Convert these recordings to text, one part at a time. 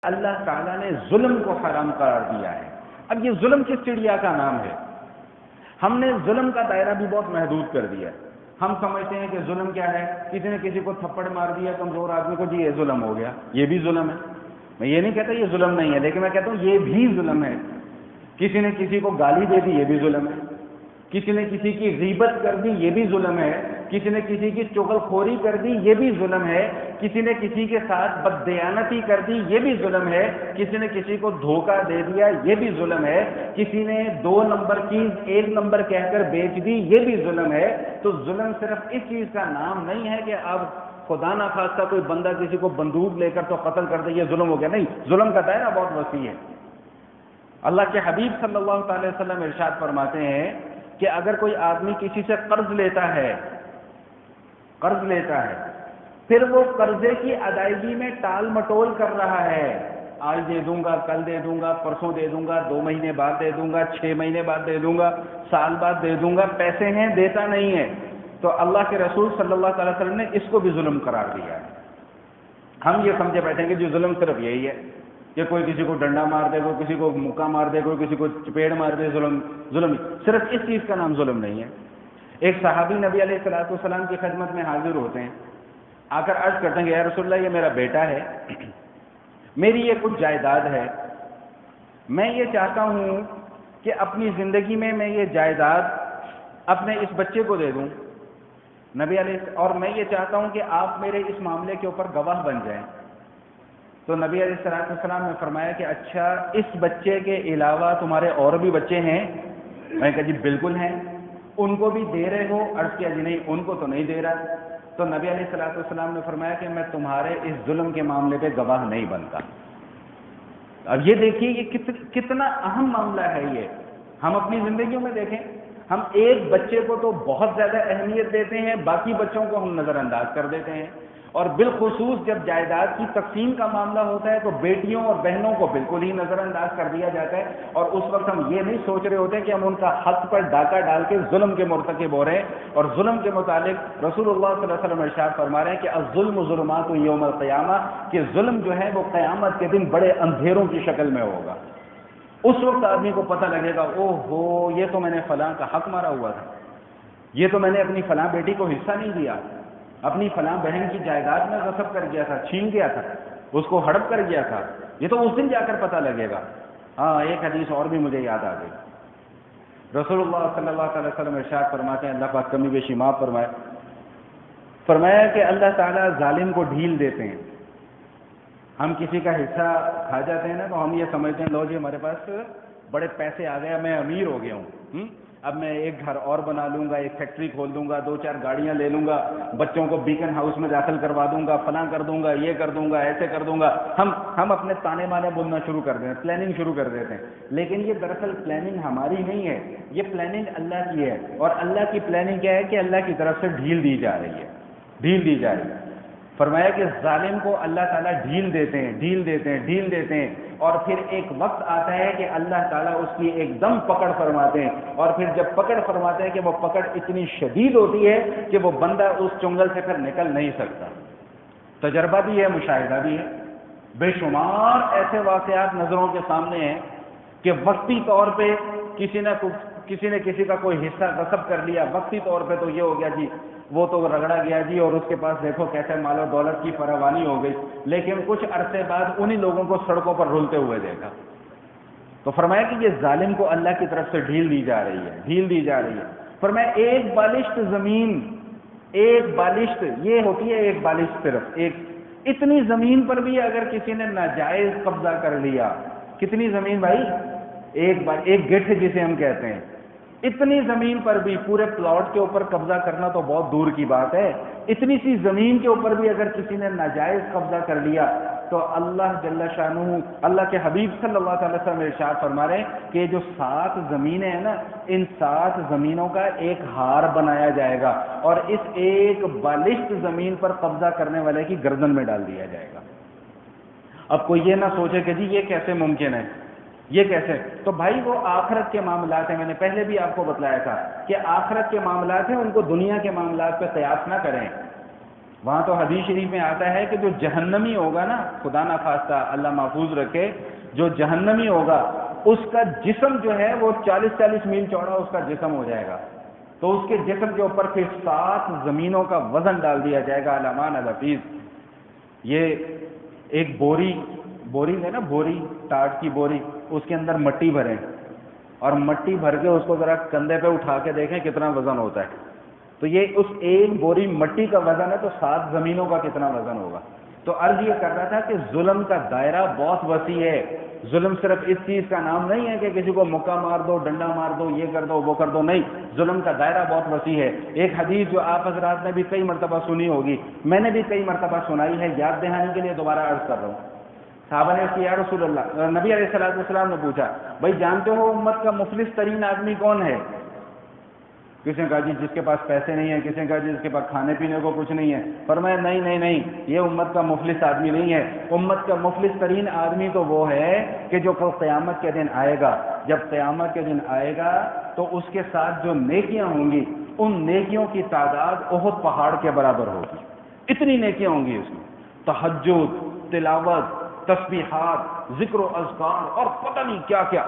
اللہ تعالیٰ نے ظلم کو حرام قرار دیا ہے۔ اب یہ ظلم کس چڑیا کا نام ہے؟ ہم نے ظلم کا دائرہ بھی بہت محدود کر دیا ہے۔ ہم سمجھتے ہیں کہ ظلم کیا ہے، کسی نے کسی کو تھپڑ مار دیا کمزور آدمی کو، جی یہ ظلم ہو گیا، یہ بھی ظلم ہے۔ میں یہ نہیں کہتا یہ ظلم نہیں ہے، لیکن میں کہتا ہوں یہ بھی ظلم ہے۔ کسی نے کسی کو گالی دے دی، یہ بھی ظلم ہے۔ کسی نے کسی کی غیبت کر دی، یہ بھی ظلم ہے۔ کسی نے کسی کی چغل خوری کر دی، یہ بھی ظلم ہے۔ کسی نے کسی کے ساتھ بددیانتی کر دی، یہ بھی ظلم ہے۔ کسی نے کسی کو دھوکہ دے دیا، یہ بھی ظلم ہے۔ کسی نے 2 نمبر چیز 1 نمبر کہہ کر بیچ دی، یہ بھی ظلم ہے۔ تو ظلم صرف اس چیز کا نام نہیں ہے کہ اب خدا نہ خواستہ کوئی بندہ کسی کو بندوق لے کر تو قتل کر دے، یہ ظلم ہو گیا، نہیں۔ ظلم کا دائرہ بہت وسیع ہے۔ اللہ کے حبیب صلی اللہ تعالی وسلم ارشاد فرماتے ہیں کہ اگر کوئی آدمی کسی سے قرض لیتا ہے، پھر وہ قرضے کی ادائیگی میں ٹال مٹول کر رہا ہے، آج دے دوں گا، کل دے دوں گا، پرسوں دے دوں گا، 2 مہینے بعد دے دوں گا، 6 مہینے بعد دے دوں گا، سال بعد دے دوں گا، پیسے ہیں دیتا نہیں ہے، تو اللہ کے رسول صلی اللہ تعالی وسلم نے اس کو بھی ظلم قرار دیا ہے۔ ہم یہ سمجھے بیٹھیں گے جو ظلم صرف یہی ہے کہ کوئی کسی کو ڈنڈا مار دے، کوئی کسی کو مکہ مار دے، کوئی کسی کو چپیڑ مار دے، ظلم صرف اس چیز کا نام ظلم نہیں ہے۔ ایک صحابی نبی علیہ الصلوۃ والسلام کی خدمت میں حاضر ہوتے ہیں، آ کر عرض کرتے ہیں کہ یا رسول اللہ یہ میرا بیٹا ہے، میری یہ کچھ جائیداد ہے، میں یہ چاہتا ہوں کہ اپنی زندگی میں یہ جائیداد اپنے اس بچے کو دے دوں نبی علیہ، اور میں یہ چاہتا ہوں کہ آپ میرے اس معاملے کے اوپر گواہ بن جائیں۔ تو نبی علیہ الصلوۃ والسلام نے فرمایا کہ اچھا اس بچے کے علاوہ تمہارے اور بھی بچے ہیں؟ میں نے کہا جی بالکل ہیں۔ ان کو بھی دے رہے ہو؟ عرض کیا جی نہیں ان کو تو نہیں دے رہا۔ تو نبی علیہ الصلوۃ والسلام نے فرمایا کہ میں تمہارے اس ظلم کے معاملے پہ گواہ نہیں بنتا۔ اب یہ دیکھیے یہ کتنا اہم معاملہ ہے یہ۔ ہم اپنی زندگیوں میں دیکھیں، ہم ایک بچے کو تو بہت زیادہ اہمیت دیتے ہیں، باقی بچوں کو ہم نظر انداز کر دیتے ہیں، اور بالخصوص جب جائیداد کی تقسیم کا معاملہ ہوتا ہے تو بیٹیوں اور بہنوں کو بالکل ہی نظر انداز کر دیا جاتا ہے، اور اس وقت ہم یہ نہیں سوچ رہے ہوتے کہ ہم ان کا حق پر ڈاکہ ڈال کے ظلم کے مرتکب ہو رہے ہیں۔ اور ظلم کے متعلق رسول اللہ صلی اللہ علیہ وسلم ارشاد فرما رہے ہیں کہ الظلم ظلمات یوم القیامہ، کہ ظلم جو ہے وہ قیامت کے دن بڑے اندھیروں کی شکل میں ہوگا۔ اس وقت آدمی کو پتہ لگے گا او ہو یہ تو میں نے فلاں کا حق مارا ہوا تھا، یہ تو میں نے اپنی فلاں بیٹی کو حصہ نہیں دیا، اپنی فلاں بہن کی جائیداد میں غصب کر گیا تھا، چھین گیا تھا، اس کو ہڑپ کر گیا تھا، یہ تو اس دن جا کر پتہ لگے گا۔ ہاں ایک حدیث اور بھی مجھے یاد آ گئی، رسول اللہ صلی اللہ علیہ وسلم ارشاد فرماتے ہیں، اللہ پاک کمی بیشی معاف فرمائے، فرمایا کہ اللہ تعالیٰ ظالم کو ڈھیل دیتے ہیں۔ ہم کسی کا حصہ کھا جاتے ہیں نا تو ہم یہ سمجھتے ہیں لو جی ہمارے پاس بڑے پیسے آ گئے، میں امیر ہو گیا ہوں، اب میں ایک گھر اور بنا لوں گا، ایک فیکٹری کھول دوں گا، 2-4 گاڑیاں لے لوں گا، بچوں کو بیکن ہاؤس میں داخل کروا دوں گا، فلاں کر دوں گا، یہ کر دوں گا، ایسے کر دوں گا۔ ہم اپنے تانے بانے بولنا شروع کر دیتے ہیں، پلاننگ شروع کر دیتے ہیں، لیکن یہ دراصل پلاننگ ہماری نہیں ہے، یہ پلاننگ اللہ کی ہے۔ اور اللہ کی پلاننگ کیا ہے کہ اللہ کی طرف سے ڈھیل دی جا رہی ہے، ڈھیل دی جا رہی ہے۔ فرمایا کہ ظالم کو اللہ تعالیٰ ڈھیل دیتے ہیں، اور پھر ایک وقت آتا ہے کہ اللہ تعالیٰ اس کی ایک دم پکڑ فرماتے ہیں، اور پھر جب پکڑ فرماتے ہیں کہ وہ پکڑ اتنی شدید ہوتی ہے کہ وہ بندہ اس چنگل سے پھر نکل نہیں سکتا۔ تجربہ بھی ہے، مشاہدہ بھی ہے، بے شمار ایسے واقعات نظروں کے سامنے ہیں کہ وقتی طور پہ کسی نے کسی کا کوئی حصہ غصب کر لیا، وقتی طور پہ تو یہ ہو گیا جی وہ تو رگڑا گیا جی، اور اس کے پاس دیکھو کیسے مال و دولت کی فراوانی ہو گئی، لیکن کچھ عرصے بعد انہی لوگوں کو سڑکوں پر رلتے ہوئے دیکھا۔ تو فرمایا کہ یہ ظالم کو اللہ کی طرف سے ڈھیل دی جا رہی ہے۔ فرمایا ایک بالشت زمین، ایک بالشت یہ ہوتی ہے، ایک بالشت صرف ایک، اتنی زمین پر بھی اگر کسی نے ناجائز قبضہ کر لیا، کتنی زمین بھائی؟ ایک گٹھ جسے ہم کہتے ہیں، اتنی زمین پر بھی، پورے پلاٹ کے اوپر قبضہ کرنا تو بہت دور کی بات ہے، اتنی سی زمین کے اوپر بھی اگر کسی نے ناجائز قبضہ کر لیا تو اللہ جل شانہ، اللہ کے حبیب صلی اللہ علیہ وسلم ارشاد فرما رہے ہیں کہ جو 7 زمینیں ہیں نا، ان 7 زمینوں کا ایک ہار بنایا جائے گا، اور اس ایک بالشت زمین پر قبضہ کرنے والے کی گردن میں ڈال دیا جائے گا۔ اب کوئی یہ نہ سوچے کہ جی یہ کیسے ممکن ہے، یہ کیسے؟ تو بھائی وہ آخرت کے معاملات ہیں، میں نے پہلے بھی آپ کو بتلایا تھا کہ آخرت کے معاملات ہیں، ان کو دنیا کے معاملات پہ قیاس نہ کریں۔ وہاں تو حدیث شریف میں آتا ہے کہ جو جہنمی ہوگا نا، خدا نہ خواستہ اللہ محفوظ رکھے، جو جہنمی ہوگا اس کا جسم جو ہے وہ 40 میل چوڑا اس کا جسم ہو جائے گا، تو اس کے جسم کے اوپر پھر 7 زمینوں کا وزن ڈال دیا جائے گا۔ علمان الحفیظ، یہ ایک بوری ہے نا، بوری، ٹاٹ کی بوری، اس کے اندر مٹی بھریں اور مٹی بھر کے اس کو ذرا کندھے پہ اٹھا کے دیکھیں کتنا وزن ہوتا ہے، تو یہ اس ایک بوری مٹی کا وزن ہے، تو 7 زمینوں کا کتنا وزن ہوگا۔ تو عرض یہ کر رہا تھا کہ ظلم کا دائرہ بہت وسیع ہے۔ ظلم صرف اس چیز کا نام نہیں ہے کہ کسی کو مکہ مار دو، ڈنڈا مار دو، یہ کر دو، وہ کر دو، نہیں، ظلم کا دائرہ بہت وسیع ہے۔ ایک حدیث جو آپ حضرات نے بھی کئی مرتبہ سنی ہوگی، میں نے بھی کئی مرتبہ سنائی ہے، یاد دہانی کے لیے دوبارہ عرض کر رہا ہوں۔ صحابہ نے اس کی، یا رسول اللہ، نبی علیہ الصلوۃ والسلام نے پوچھا، بھائی جانتے ہو امت کا مفلس ترین آدمی کون ہے؟ کسی نے کہا جی جس کے پاس پیسے نہیں ہیں، کسی نے کہا جی جس کے پاس کھانے پینے کو کچھ نہیں ہے۔ فرمایا نہیں، یہ امت کا مفلس آدمی نہیں ہے، امت کا مفلس ترین آدمی تو وہ ہے کہ جو کل قیامت کے دن آئے گا۔ جب قیامت کے دن آئے گا تو اس کے ساتھ جو نیکیاں ہوں گی، ان نیکیوں کی تعداد احد پہاڑ کے برابر ہوگی، اتنی نیکیاں ہوں گی اس میں، تہجد، تلاوت، تسبیحات، ذکر و اذکار اور پتہ نہیں کیا کیا،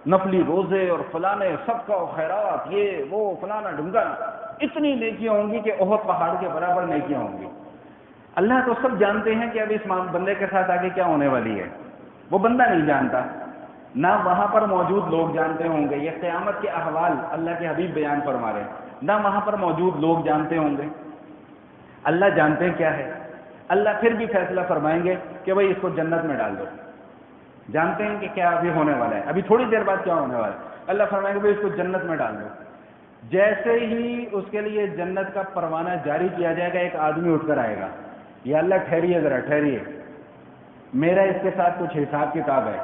نفلی روزے اور فلانے صدقہ و خیرات، یہ وہ فلانا ڈھمکانا، اتنی نیکیاں ہوں گی کہ احد پہاڑ کے برابر نیکیاں ہوں گی۔ اللہ تو سب جانتے ہیں کہ اب اس بندے کے ساتھ آگے کیا ہونے والی ہے، وہ بندہ نہیں جانتا، نہ وہاں پر موجود لوگ جانتے ہوں گے۔ یہ قیامت کے احوال اللہ کے حبیب بیان فرما رہے ہیں، نہ وہاں پر موجود لوگ جانتے ہوں گے، اللہ جانتے ہیں کیا ہے۔ اللہ پھر بھی فیصلہ فرمائیں گے کہ بھائی اس کو جنت میں ڈال دو، جانتے ہیں کہ کیا ابھی ہونے والا ہے، ابھی تھوڑی دیر بعد کیا ہونے والا ہے۔ اللہ فرمائیں گے بھائی اس کو جنت میں ڈال دو۔ جیسے ہی اس کے لیے جنت کا پروانہ جاری کیا جائے گا، ایک آدمی اٹھ کر آئے گا، یا اللہ ٹھہریے ذرا ٹھہریے، میرا اس کے ساتھ کچھ حساب کتاب ہے۔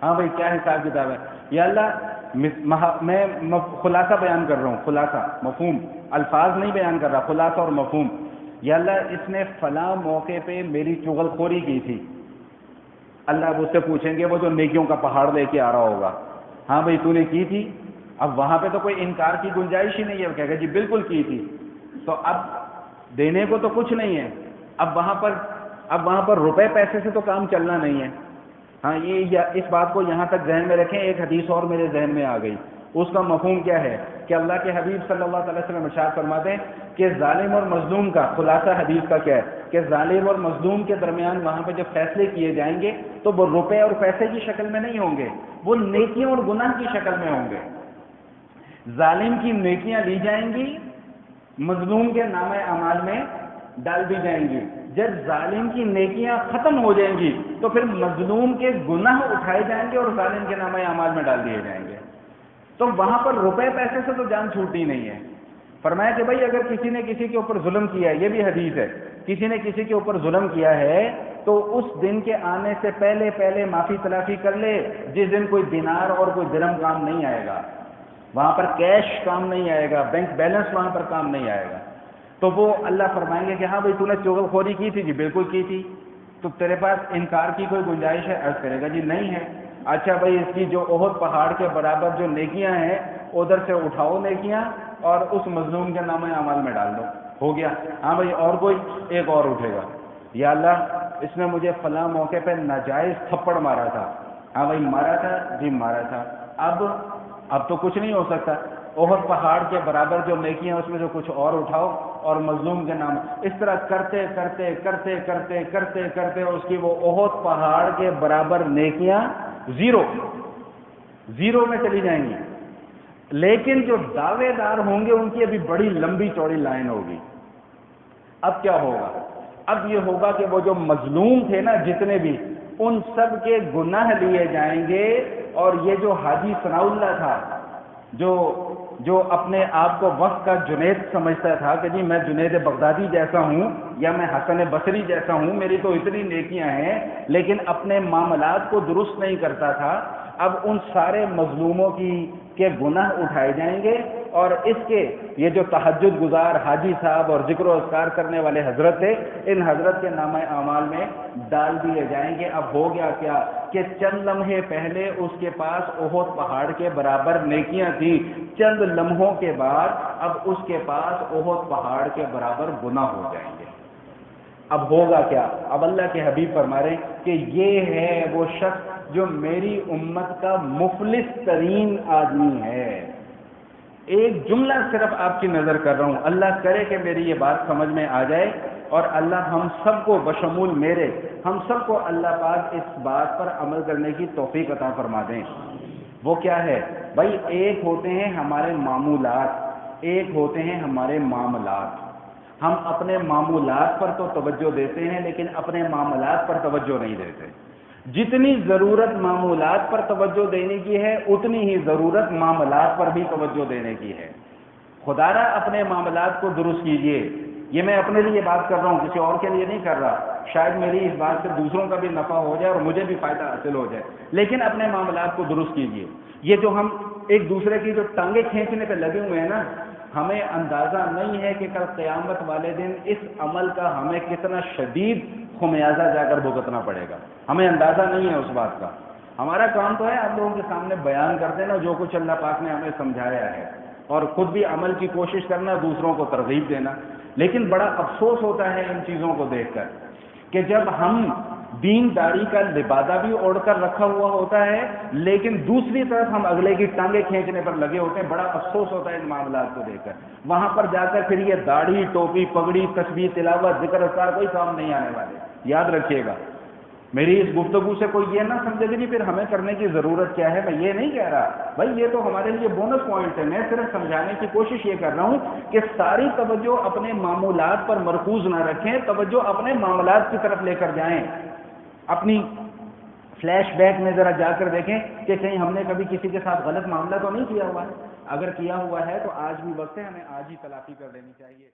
ہاں بھائی کیا حساب کتاب ہے؟ یا اللہ میں خلاصہ بیان کر رہا ہوں، خلاصہ مفہوم، الفاظ نہیں بیان کر رہا، خلاصہ اور مفہوم۔ یا اللہ اس نے فلاں موقع پہ میری چغل خوری کی تھی، اللہ اب اس سے پوچھیں گے وہ جو نیکیوں کا پہاڑ لے کے آ رہا ہوگا، ہاں بھائی تو نے کی تھی؟ اب وہاں پہ تو کوئی انکار کی گنجائش ہی نہیں ہے، وہ کہے گا جی بالکل کی تھی۔ تو اب دینے کو تو کچھ نہیں ہے، اب وہاں پر روپے پیسے سے تو کام چلنا نہیں ہے۔ ہاں یہ اس بات کو یہاں تک ذہن میں رکھیں۔ ایک حدیث اور میرے ذہن میں آ گئی، اس کا مفہوم کیا ہے کہ اللہ کے حبیب صلی اللہ علیہ وسلم ارشاد فرماتے ہیں کہ ظالم اور مظلوم کا خلاصہ حدیث کا کیا ہے کہ ظالم اور مظلوم کے درمیان وہاں پہ جب فیصلے کیے جائیں گے تو وہ روپے اور پیسے کی شکل میں نہیں ہوں گے، وہ نیکیوں اور گناہ کی شکل میں ہوں گے۔ ظالم کی نیکیاں لی جائیں گی، مظلوم کے نامہ اعمال میں ڈال دی جائیں گی۔ جب ظالم کی نیکیاں ختم ہو جائیں گی تو پھر مظلوم کے گناہ اٹھائے جائیں گے اور ظالم کے نامہ اعمال میں ڈال دیے جائیں گے۔ تو وہاں پر روپے پیسے سے تو جان چھوٹی نہیں ہے۔ فرمایا کہ بھائی اگر کسی نے کسی کے اوپر ظلم کیا ہے، یہ بھی حدیث ہے، کسی نے کسی کے اوپر ظلم کیا ہے تو اس دن کے آنے سے پہلے معافی تلافی کر لے، جس دن کوئی دینار اور کوئی درہم کام نہیں آئے گا، وہاں پر کیش کام نہیں آئے گا، بینک بیلنس وہاں پر کام نہیں آئے گا۔ تو وہ اللہ فرمائیں گے کہ ہاں بھائی تو نے چغل خوری کی تھی، جی بالکل کی تھی، تو تیرے پاس انکار کی کوئی گنجائش ہے؟ عرض کرے گا جی نہیں ہے۔ اچھا بھائی اس کی جو احد پہاڑ کے برابر جو نیکیاں ہیں ادھر سے اٹھاؤ نیکیاں اور اس مظلوم کے نامہ اعمال میں ڈال دو، ہو گیا۔ ہاں بھائی اور کوئی؟ ایک اور اٹھے گا، یا اللہ اس نے مجھے فلاں موقع پہ ناجائز تھپڑ مارا تھا، ہاں بھائی مارا تھا، جی مارا تھا، اب تو کچھ نہیں ہو سکتا، احد پہاڑ کے برابر جو نیکیاں اس میں سے کچھ اور اٹھاؤ اور مظلوم کے نام، اس طرح کرتے کرتے کرتے کرتے کرتے کرتے اس کی وہ احد پہاڑ کے برابر نیکیاں زیرو میں چلی جائیں گی۔ لیکن جو دعوے دار ہوں گے ان کی ابھی بڑی لمبی چوڑی لائن ہوگی۔ اب کیا ہوگا؟ اب یہ ہوگا کہ وہ جو مظلوم تھے نا جتنے بھی، ان سب کے گناہ لیے جائیں گے، اور یہ جو حاجی ثناء اللہ تھا جو اپنے آپ کو وقت کا جنید سمجھتا تھا کہ جی میں جنید بغدادی جیسا ہوں یا میں حسن بصری جیسا ہوں، میری تو اتنی نیکیاں ہیں، لیکن اپنے معاملات کو درست نہیں کرتا تھا، اب ان سارے مظلوموں کے گناہ اٹھائے جائیں گے، اور اس کے یہ جو تہجد گزار حاجی صاحب اور ذکر و اذکار کرنے والے حضرت تھے، ان حضرت کے نامہ اعمال میں ڈال دیے جائیں گے۔ اب ہو گیا کیا کہ چند لمحے پہلے اس کے پاس احد پہاڑ کے برابر نیکیاں تھیں، چند لمحوں کے بعد اب اس کے پاس احد پہاڑ کے برابر گناہ ہو جائیں گے۔ اب ہوگا کیا؟ اب اللہ کے حبیب فرما رہے ہیں کہ یہ ہے وہ شخص جو میری امت کا مفلس ترین آدمی ہے۔ ایک جملہ صرف آپ کی نظر کر رہا ہوں، اللہ کرے کہ میری یہ بات سمجھ میں آ جائے، اور اللہ ہم سب کو بشمول میرے، ہم سب کو اللہ پاک اس بات پر عمل کرنے کی توفیق عطا فرما دیں۔ وہ کیا ہے بھائی؟ ایک ہوتے ہیں ہمارے معمولات، ایک ہوتے ہیں ہمارے معاملات۔ ہم اپنے معمولات پر تو توجہ دیتے ہیں لیکن اپنے معاملات پر توجہ نہیں دیتے۔ جتنی ضرورت معمولات پر توجہ دینے کی ہے اتنی ہی ضرورت معاملات پر بھی توجہ دینے کی ہے۔ خدا را اپنے معاملات کو درست کیجئے۔ یہ میں اپنے لیے بات کر رہا ہوں، کسی اور کے لیے نہیں کر رہا، شاید میری اس بات سے دوسروں کا بھی نفع ہو جائے اور مجھے بھی فائدہ حاصل ہو جائے، لیکن اپنے معاملات کو درست کیجئے۔ یہ جو ہم ایک دوسرے کی جو ٹانگیں کھینچنے پہ لگے ہوئے ہیں نا، ہمیں اندازہ نہیں ہے کہ کل قیامت والے دن اس عمل کا ہمیں کتنا شدید خمیازہ جا کر بھگتنا پڑے گا، ہمیں اندازہ نہیں ہے اس بات کا۔ ہمارا کام تو ہے آپ لوگوں کے سامنے بیان کر دینا جو کچھ اللہ پاک نے ہمیں سمجھایا ہے، اور خود بھی عمل کی کوشش کرنا، دوسروں کو ترغیب دینا۔ لیکن بڑا افسوس ہوتا ہے ان چیزوں کو دیکھ کر کہ جب ہم دینداری کا لبادہ بھی اوڑھ کر رکھا ہوا ہوتا ہے لیکن دوسری طرف ہم اگلے کی ٹانگیں کھینچنے پر لگے ہوتے ہیں، بڑا افسوس ہوتا ہے ان معاملات کو دیکھ کر۔ وہاں پر جا کر پھر یہ داڑھی، ٹوپی، پگڑی، تسبیح، تلاوت، ذکر اذکار کوئی کام نہیں آنے والے، یاد رکھیے گا۔ میری اس گفتگو سے کوئی یہ نہ سمجھے کہ پھر ہمیں کرنے کی ضرورت کیا ہے، میں یہ نہیں کہہ رہا بھائی، یہ تو ہمارے لیے بونس پوائنٹ ہے۔ میں صرف سمجھانے کی کوشش یہ کر رہا ہوں کہ ساری توجہ اپنے معمولات پر مرکوز نہ رکھیں، توجہ اپنے معاملات کی طرف لے کر جائیں۔ اپنی فلیش بیک میں ذرا جا کر دیکھیں کہ کہیں ہم نے کبھی کسی کے ساتھ غلط معاملہ تو نہیں کیا ہوا ہے، اگر کیا ہوا ہے تو آج بھی وقت ہے، ہمیں آج ہی تلافی کر لینی چاہیے۔